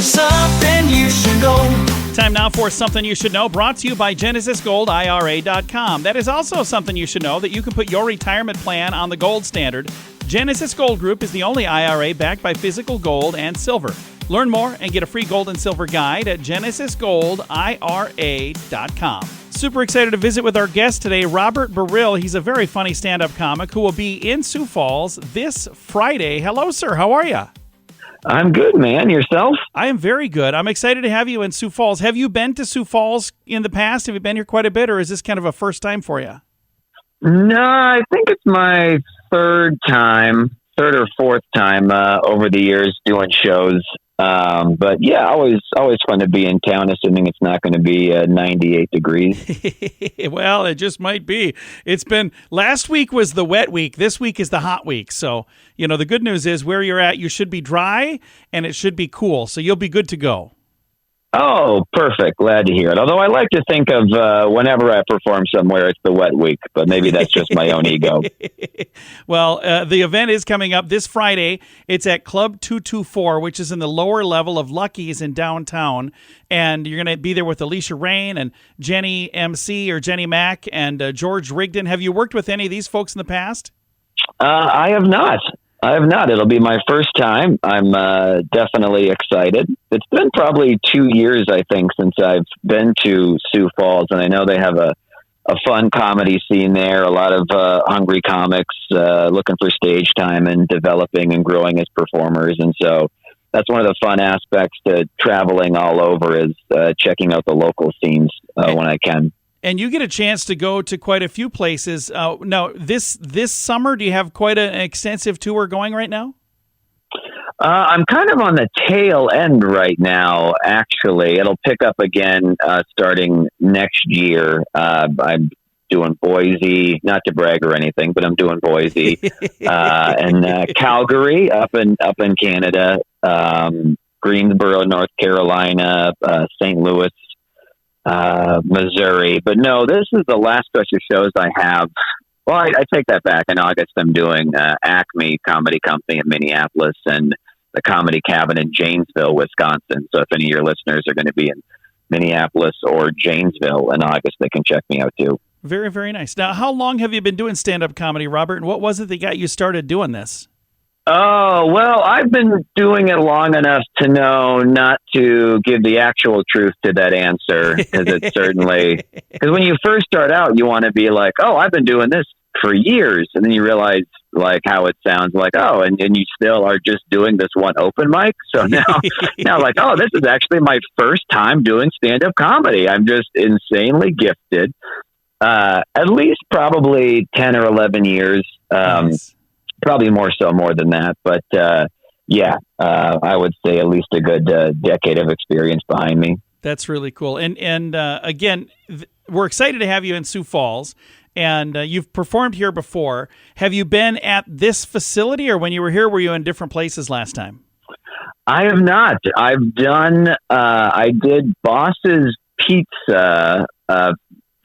Something you should know. Time now for Something You Should Know, brought to you by GenesisGoldIRA.com. That is also something you should know, that you can put your retirement plan on the gold standard. Genesis Gold Group is the only IRA backed by physical gold and silver. Learn more and get a free gold and silver guide at GenesisGoldIRA.com. Super excited to visit with our guest today, Robert Baril. He's a very funny stand-up comic who will be in Sioux Falls this Friday. Hello, sir. How are you? I'm good, man. Yourself? I am very good. I'm excited to have you in Sioux Falls. Have you been to Sioux Falls in the past? Have you been here quite a bit, or is this kind of a first time for you? No, I think it's my third or fourth time over the years doing shows. But yeah, always fun to be in town, assuming it's not going to be 98 degrees. Well, it just might be. Last week was the wet week. This week is the hot week. So, the good news is where you're at, you should be dry and it should be cool. So you'll be good to go. Oh, perfect. Glad to hear it. Although I like to think of whenever I perform somewhere, it's the wet week, but maybe that's just my own ego. Well, the event is coming up this Friday. It's at Club 224, which is in the lower level of Lucky's in downtown. And you're going to be there with Alicia Rain and Jenny MC or Jenny Mack and George Rigdon. Have you worked with any of these folks in the past? I have not. It'll be my first time. I'm definitely excited. It's been probably 2 years, I think, since I've been to Sioux Falls, and I know they have a fun comedy scene there, a lot of hungry comics looking for stage time and developing and growing as performers. And so that's one of the fun aspects to traveling all over is checking out the local scenes when I can. And you get a chance to go to quite a few places. Now, this summer, do you have quite an extensive tour going right now? I'm kind of on the tail end right now, actually. It'll pick up again starting next year. I'm doing Boise, not to brag or anything, but I'm doing Boise and Calgary up in Canada, Greensboro, North Carolina, St. Louis, Missouri. But no, this is the last stretch of shows I have. Well, I take that back. In August, I'm doing Acme Comedy Company in Minneapolis and the Comedy Cabin in Janesville, Wisconsin. So if any of your listeners are going to be in Minneapolis or Janesville in August, they can check me out too. Very, very nice. Now, how long have you been doing stand-up comedy, Robert? And what was it that got you started doing this? Oh, well, I've been doing it long enough to know not to give the actual truth to that answer, because it's certainly, because when you first start out, you want to be like, oh, I've been doing this for years. And then you realize like how it sounds like, oh, and you still are just doing this one open mic. So now like, oh, this is actually my first time doing stand-up comedy. I'm just insanely gifted. At least probably 10 or 11 years. Nice. Probably more than that. But I would say at least a good decade of experience behind me. That's really cool. And again, we're excited to have you in Sioux Falls. And you've performed here before. Have you been at this facility, or when you were here, were you in different places last time? I have not. I've done, I did Boss's Pizza a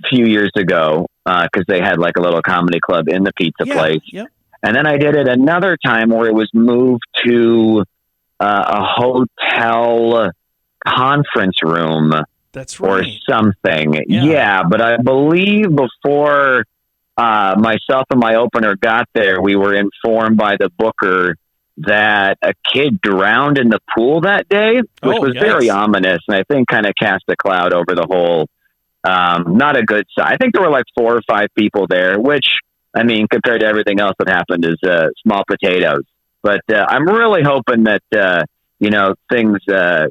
few years ago because they had like a little comedy club in the pizza place. Yep. And then I did it another time where it was moved to a hotel conference room. That's right. Or something. Yeah, but I believe before myself and my opener got there, we were informed by the booker that a kid drowned in the pool that day, which was very ominous, and I think kind of cast a cloud over the whole, not a good sign. I think there were like 4 or 5 people there, which, I mean, compared to everything else that happened, is small potatoes. But I'm really hoping that, things go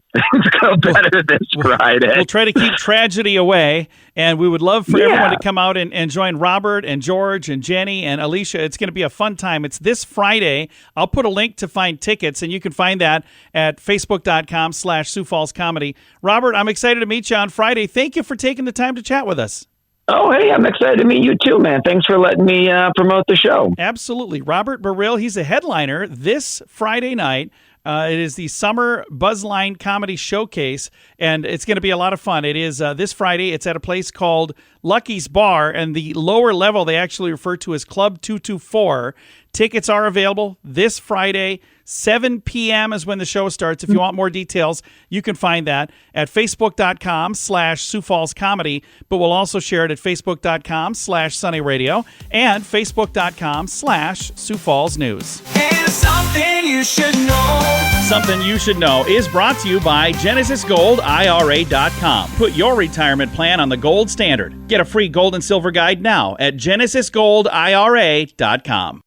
better this Friday. We'll try to keep tragedy away, and we would love for everyone to come out and join Robert and George and Jenny and Alicia. It's going to be a fun time. It's this Friday. I'll put a link to find tickets, and you can find that at facebook.com/Sioux Falls Comedy. Robert, I'm excited to meet you on Friday. Thank you for taking the time to chat with us. Oh, hey, I'm excited to meet you too, man. Thanks for letting me promote the show. Absolutely. Robert Baril, he's a headliner this Friday night. It is the Summer Buzzline Comedy Showcase, and it's going to be a lot of fun. It is this Friday. It's at a place called Lucky's Bar, and the lower level they actually refer to as Club 224. Tickets are available this Friday, 7 p.m. is when the show starts. If you want more details, you can find that at facebook.com/Sioux Falls Comedy, but we'll also share it at facebook.com/Sunny Radio and facebook.com/Sioux Falls News. And something you should know. Something You Should Know is brought to you by GenesisGoldIRA.com. Put your retirement plan on the gold standard. Get a free gold and silver guide now at GenesisGoldIRA.com.